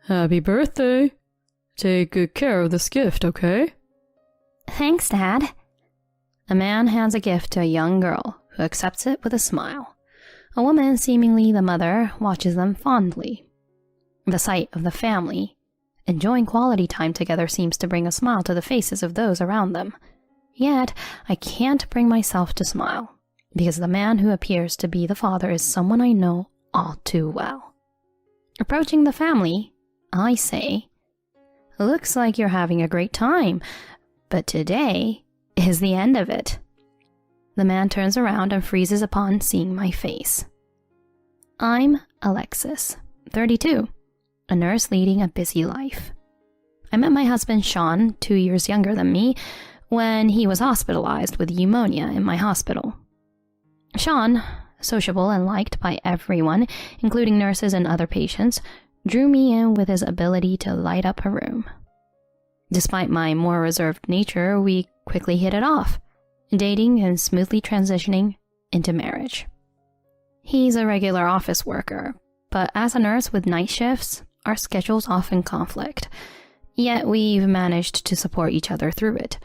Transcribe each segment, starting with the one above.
Happy birthday. Take good care of this gift, okay? Thanks, Dad. A man hands a gift to a young girl, who accepts it with a smile. A woman, seemingly the mother, watches them fondly. The sight of the family enjoying quality time together seems to bring a smile to the faces of those around them. Yet, I can't bring myself to smile, because the man who appears to be the father is someone I know all too well. Approaching the family, I say, "Looks like you're having a great time, but today is the end of it." The man turns around and freezes upon seeing my face. I'm Alexis, 32, a nurse leading a busy life. I met my husband Sean, 2 years younger than me, when he was hospitalized with pneumonia in my hospital. Sean, sociable and liked by everyone, including nurses and other patients, drew me in with his ability to light up a room. Despite my more reserved nature, we quickly hit it off, dating and smoothly transitioning into marriage. He's a regular office worker, but as a nurse with night shifts, our schedules often conflict. Yet we've managed to support each other through it.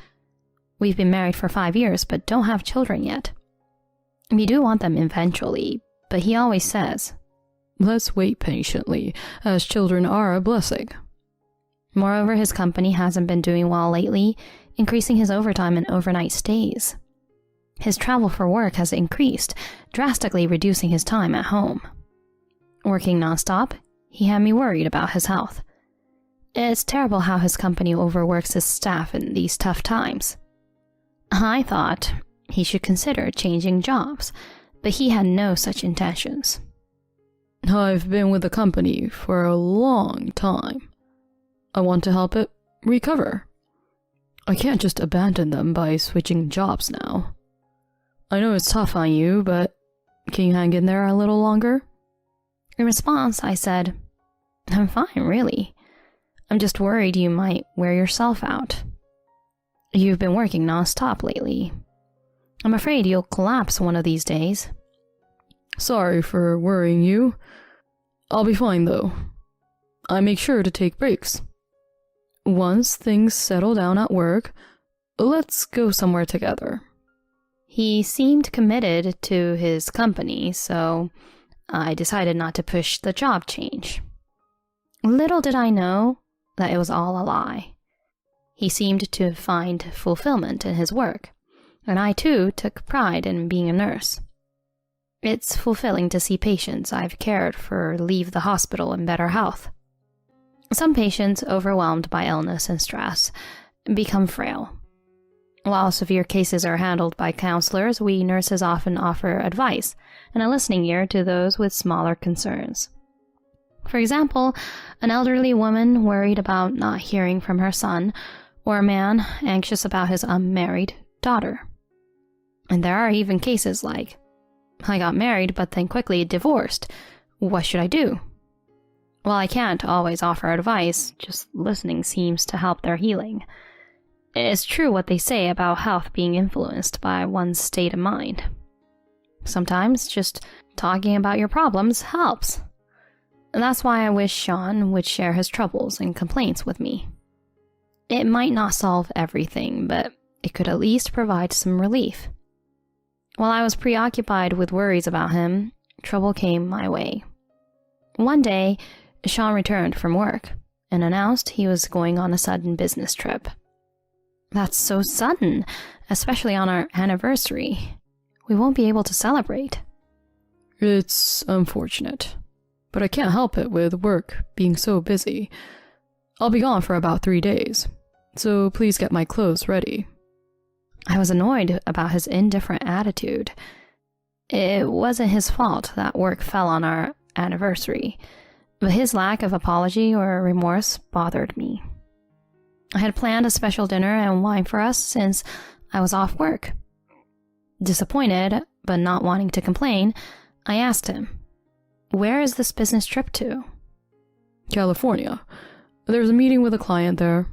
We've been married for 5 years, but don't have children yet. We do want them eventually, but he always says, "Let's wait patiently, as children are a blessing." Moreover, his company hasn't been doing well lately, increasing his overtime and overnight stays. His travel for work has increased, drastically reducing his time at home. Working nonstop, he had me worried about his health. It's terrible how his company overworks his staff in these tough times. I thought he should consider changing jobs, but he had no such intentions. "I've been with the company for a long time. I want to help it recover. I can't just abandon them by switching jobs now. I know it's tough on you, but can you hang in there a little longer?" In response, I said, "I'm fine, really. I'm just worried you might wear yourself out. You've been working nonstop lately. I'm afraid you'll collapse one of these days." "Sorry for worrying you. I'll be fine, though. I make sure to take breaks. Once things settle down at work, let's go somewhere together." He seemed committed to his company, so I decided not to push the job change. Little did I know that it was all a lie. He seemed to find fulfillment in his work, and I too took pride in being a nurse. It's fulfilling to see patients I've cared for leave the hospital in better health. Some patients, overwhelmed by illness and stress, become frail. While severe cases are handled by counselors, we nurses often offer advice and a listening ear to those with smaller concerns. For example, an elderly woman worried about not hearing from her son, or a man anxious about his unmarried daughter. And there are even cases like, "I got married but then quickly divorced. What should I do?" While I can't always offer advice, just listening seems to help their healing. It's true what they say about health being influenced by one's state of mind. Sometimes just talking about your problems helps. And that's why I wish Sean would share his troubles and complaints with me. It might not solve everything, but it could at least provide some relief. While I was preoccupied with worries about him, trouble came my way. One day, Sean returned from work and announced he was going on a sudden business trip. That's so sudden, especially on our anniversary. We won't be able to celebrate. "It's unfortunate, but I can't help it with work being so busy. I'll be gone for about 3 days, so please get my clothes ready." I was annoyed about his indifferent attitude. It wasn't his fault that work fell on our anniversary, but his lack of apology or remorse bothered me. I had planned a special dinner and wine for us since I was off work. Disappointed, but not wanting to complain, I asked him, "Where is this business trip to?" "California. There's a meeting with a client there."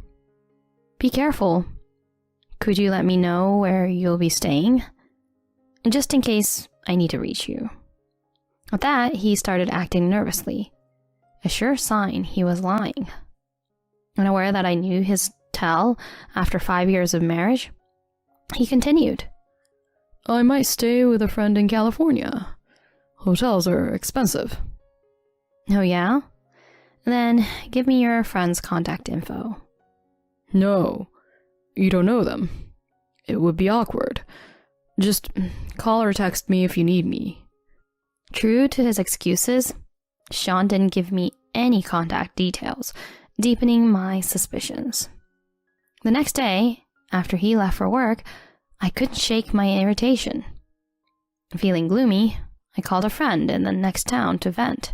"Be careful. Could you let me know where you'll be staying? Just in case I need to reach you." With that, he started acting nervously. a sure sign he was lying. Unaware that I knew his tell after 5 years of marriage, he continued. I might stay with a friend in California. Hotels are expensive. Oh yeah? Then give me your friend's contact info. No, you don't know them. It would be awkward. Just call or text me if you need me. True to his excuses, Sean didn't give me any contact details, deepening my suspicions. The next day, after he left for work, I couldn't shake my irritation. Feeling gloomy, I called a friend in the next town to vent.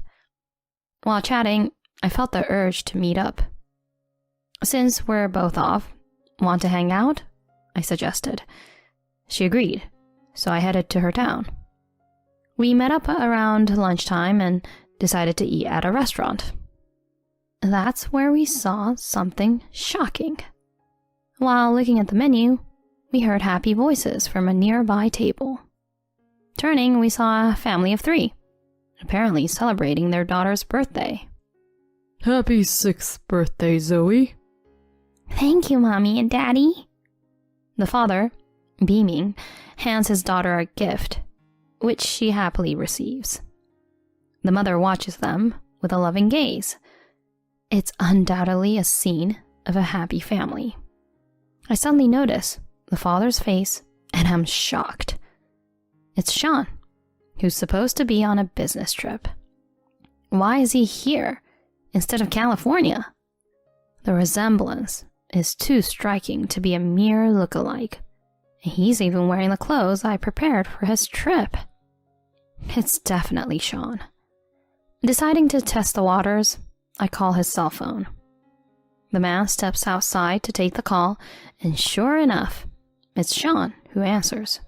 While chatting, I felt the urge to meet up. Since we're both off, want to hang out? I suggested. She agreed, so I headed to her town. We met up around lunchtime and decided to eat at a restaurant. That's where we saw something shocking. While looking at the menu, we heard happy voices from a nearby table. Turning, we saw a family of 3, apparently celebrating their daughter's birthday. Happy 6th birthday, Zoe. Thank you, Mommy and Daddy. The father, beaming, hands his daughter a gift, which she happily receives. The mother watches them with a loving gaze. It's undoubtedly a scene of a happy family. I suddenly notice the father's face and am shocked. It's Sean, who's supposed to be on a business trip. Why is he here instead of California? The resemblance is too striking to be a mere look-alike. He's even wearing the clothes I prepared for his trip. It's definitely Sean. Deciding to test the waters, I call his cell phone. The man steps outside to take the call, and sure enough, it's Sean who answers.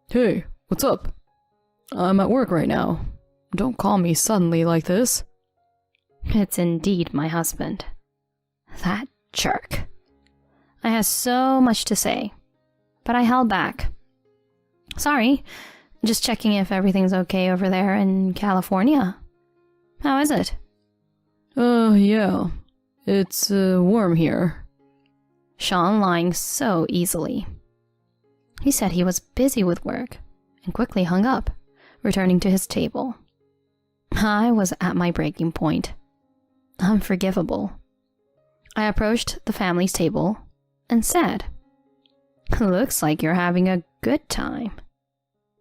Hey, what's up? I'm at work right now. Don't call me suddenly like this. It's indeed my husband. That jerk. I had so much to say, but I held back. Sorry, just checking if everything's okay over there in California. How is it? Yeah. It's warm here. Sean lying so easily. He said he was busy with work and quickly hung up, returning to his table. I was at my breaking point. Unforgivable. I approached the family's table and said, "Looks like you're having a good time.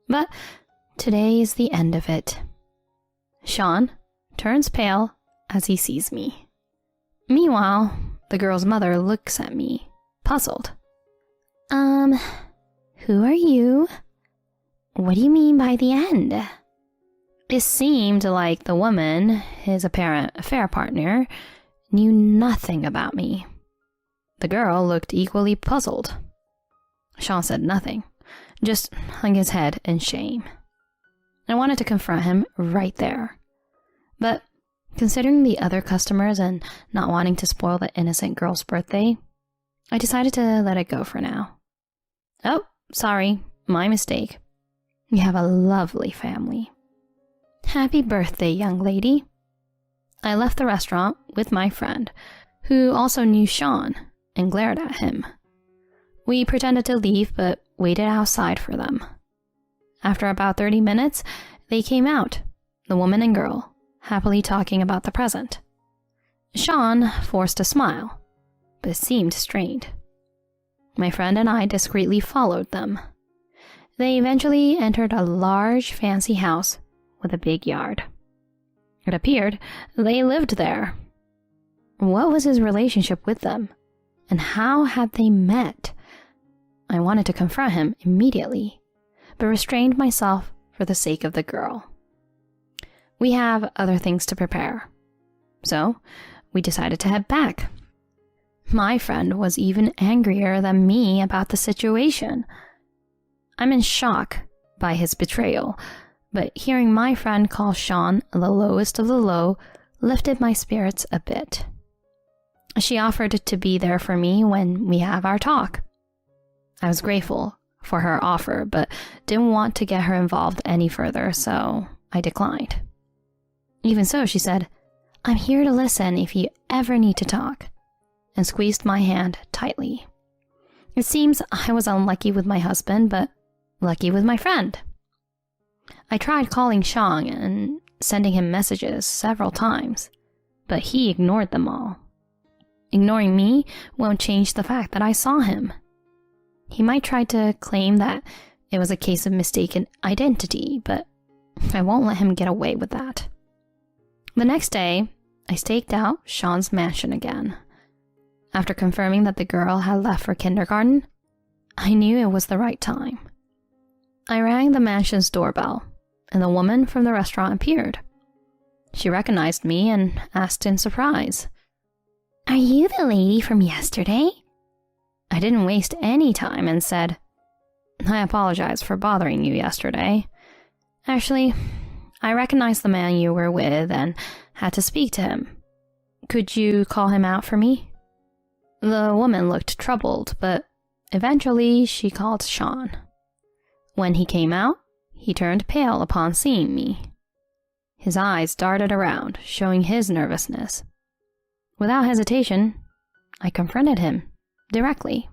But today is the end of it." Sean turns pale as he sees me. Meanwhile, the girl's mother looks at me, puzzled. Who are you? What do you mean by the end? It seemed like the woman, his apparent affair partner, knew nothing about me. The girl looked equally puzzled. Sean said nothing, just hung his head in shame. I wanted to confront him right there. But considering the other customers and not wanting to spoil the innocent girl's birthday, I decided to let it go for now. Oh, sorry, my mistake. You have a lovely family. Happy birthday, young lady. I left the restaurant with my friend, who also knew Sean, and glared at him. We pretended to leave, but waited outside for them. After about 30 minutes, they came out, the woman and girl, happily talking about the present. Sean forced a smile, but seemed strained. My friend and I discreetly followed them. They eventually entered a large, fancy house with a big yard. It appeared they lived there. What was his relationship with them, and how had they met? I wanted to confront him immediately, but restrained myself for the sake of the girl. We have other things to prepare, so we decided to head back. My friend was even angrier than me about the situation. I'm in shock by his betrayal, but hearing my friend call Sean the lowest of the low lifted my spirits a bit. She offered to be there for me when we have our talk. I was grateful for her offer, but didn't want to get her involved any further, so I declined. Even so, she said, I'm here to listen if you ever need to talk, and squeezed my hand tightly. It seems I was unlucky with my husband, but lucky with my friend. I tried calling Sean and sending him messages several times, but he ignored them all. Ignoring me won't change the fact that I saw him. He might try to claim that it was a case of mistaken identity, but I won't let him get away with that. The next day, I staked out Sean's mansion again. After confirming that the girl had left for kindergarten, I knew it was the right time. I rang the mansion's doorbell, and the woman from the restaurant appeared. She recognized me and asked in surprise, "Are you the lady from yesterday?" I didn't waste any time and said, "I apologize for bothering you yesterday. Actually, I recognized the man you were with and had to speak to him. Could you call him out for me?" The woman looked troubled, but eventually she called Sean. When he came out, he turned pale upon seeing me. His eyes darted around, showing his nervousness. Without hesitation, I confronted him directly.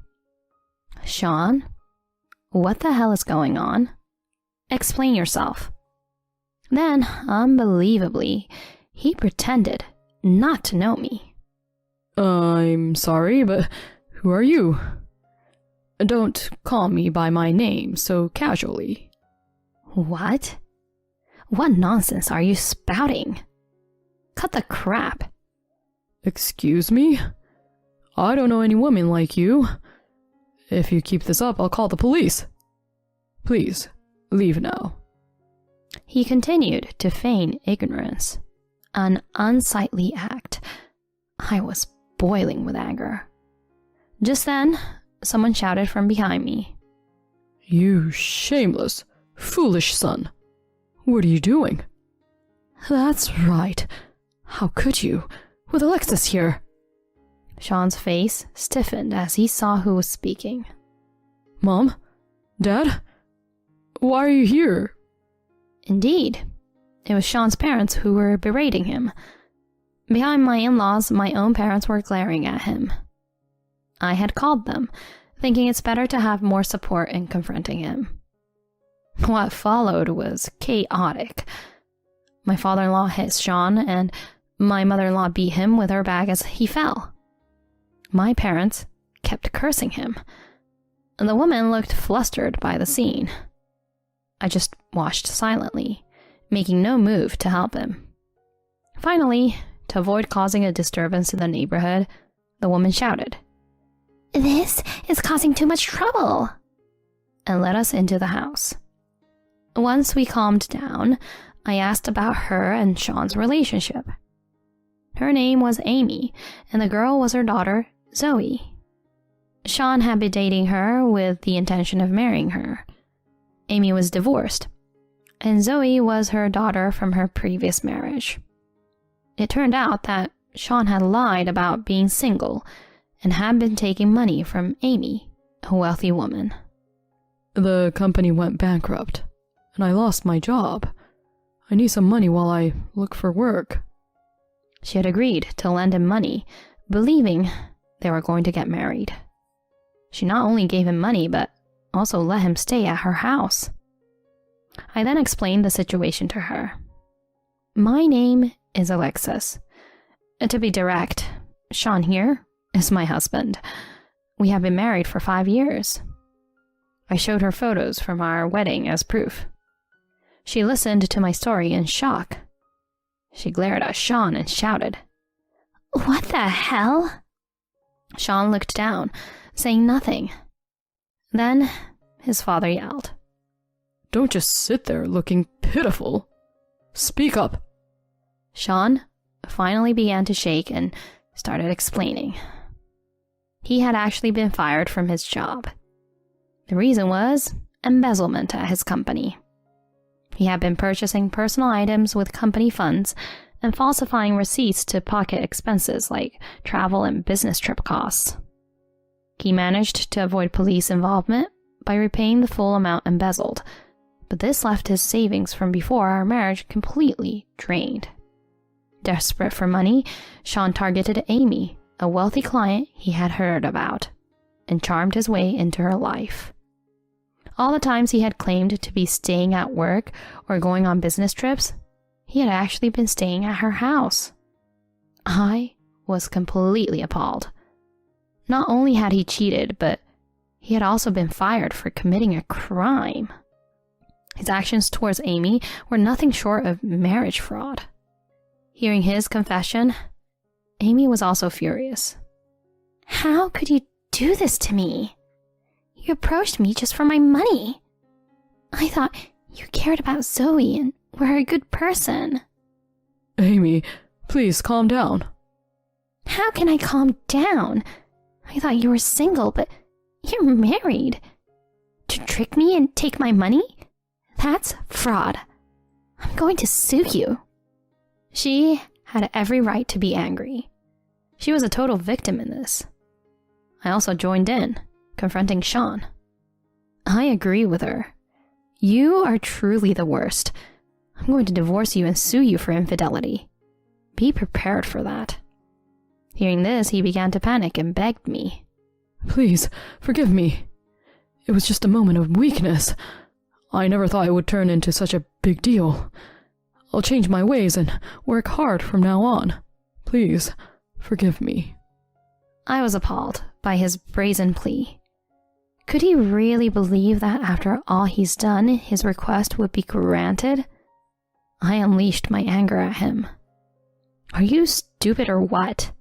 "Sean, what the hell is going on? Explain yourself." Then, unbelievably, he pretended not to know me. I'm sorry, but who are you? Don't call me by my name so casually. What? What nonsense are you spouting? Cut the crap. Excuse me? I don't know any woman like you. If you keep this up, I'll call the police. Please, leave now. He continued to feign ignorance, an unsightly act. I was boiling with anger. Just then, someone shouted from behind me. You shameless, foolish son. What are you doing? That's right. How could you, with Alexis here? Sean's face stiffened as he saw who was speaking. Mom? Dad? Why are you here? Indeed, it was Sean's parents who were berating him. Behind my in-laws, my own parents were glaring at him. I had called them, thinking it's better to have more support in confronting him. What followed was chaotic. My father-in-law hit Sean, and my mother-in-law beat him with her bag as he fell. My parents kept cursing him. The woman looked flustered by the scene. I just watched silently, making no move to help him. Finally, to avoid causing a disturbance in the neighborhood, the woman shouted, "This is causing too much trouble," and led us into the house. Once we calmed down, I asked about her and Sean's relationship. Her name was Amy, and the girl was her daughter, Zoe. Sean had been dating her with the intention of marrying her. Amy was divorced, and Zoe was her daughter from her previous marriage. It turned out that Sean had lied about being single and had been taking money from Amy, a wealthy woman. The company went bankrupt, and I lost my job. I need some money while I look for work. She had agreed to lend him money, believing they were going to get married. She not only gave him money, but also let him stay at her house. I then explained the situation to her. My name is Alexis. To be direct, Sean here is my husband. We have been married for 5 years. I showed her photos from our wedding as proof. She listened to my story in shock. She glared at Sean and shouted, "What the hell?" Sean looked down, saying nothing. Then his father yelled, Don't just sit there looking pitiful. Speak up. Sean finally began to shake and started explaining. He had actually been fired from his job. The reason was embezzlement at his company. He had been purchasing personal items with company funds and falsifying receipts to pocket expenses like travel and business trip costs. He managed to avoid police involvement by repaying the full amount embezzled, but this left his savings from before our marriage completely drained. Desperate for money, Sean targeted Amy, a wealthy client he had heard about, and charmed his way into her life. All the times he had claimed to be staying at work or going on business trips, he had actually been staying at her house. I was completely appalled. Not only had he cheated, but he had also been fired for committing a crime. His actions towards Amy were nothing short of marriage fraud. Hearing his confession, Amy was also furious. How could you do this to me? You approached me just for my money. I thought you cared about Zoe and were a good person. Amy, please calm down. How can I calm down? I thought you were single, but you're married. To trick me and take my money? That's fraud. I'm going to sue you. She had every right to be angry. She was a total victim in this. I also joined in, confronting Sean. I agree with her. You are truly the worst. I'm going to divorce you and sue you for infidelity. Be prepared for that. Hearing this, he began to panic and begged me. Please, forgive me. It was just a moment of weakness. I never thought it would turn into such a big deal. I'll change my ways and work hard from now on. Please, forgive me. I was appalled by his brazen plea. Could he really believe that after all he's done, his request would be granted? I unleashed my anger at him. Are you stupid or what?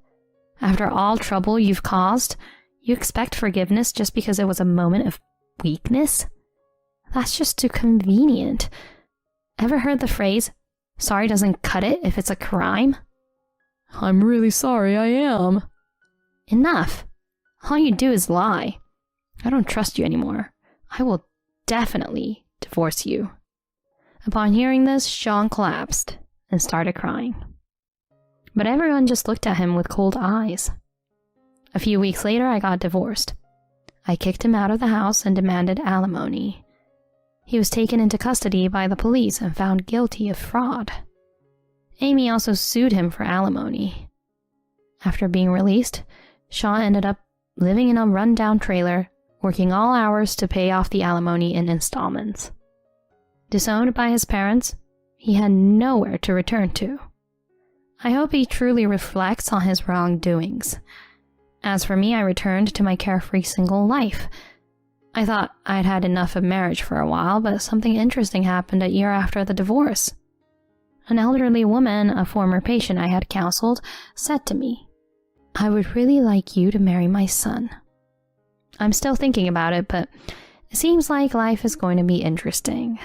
After all trouble you've caused, you expect forgiveness just because it was a moment of weakness? That's just too convenient. Ever heard the phrase, sorry doesn't cut it if it's a crime? I'm really sorry, I am. Enough. All you do is lie. I don't trust you anymore. I will definitely divorce you. Upon hearing this, Sean collapsed and started crying. But everyone just looked at him with cold eyes. A few weeks later, I got divorced. I kicked him out of the house and demanded alimony. He was taken into custody by the police and found guilty of fraud. Amy also sued him for alimony. After being released, Sean ended up living in a rundown trailer, working all hours to pay off the alimony in installments. Disowned by his parents, he had nowhere to return to. I hope he truly reflects on his wrongdoings. As for me, I returned to my carefree single life. I thought I'd had enough of marriage for a while, but something interesting happened a year after the divorce. An elderly woman, a former patient I had counseled, said to me, I would really like you to marry my son. I'm still thinking about it, but it seems like life is going to be interesting.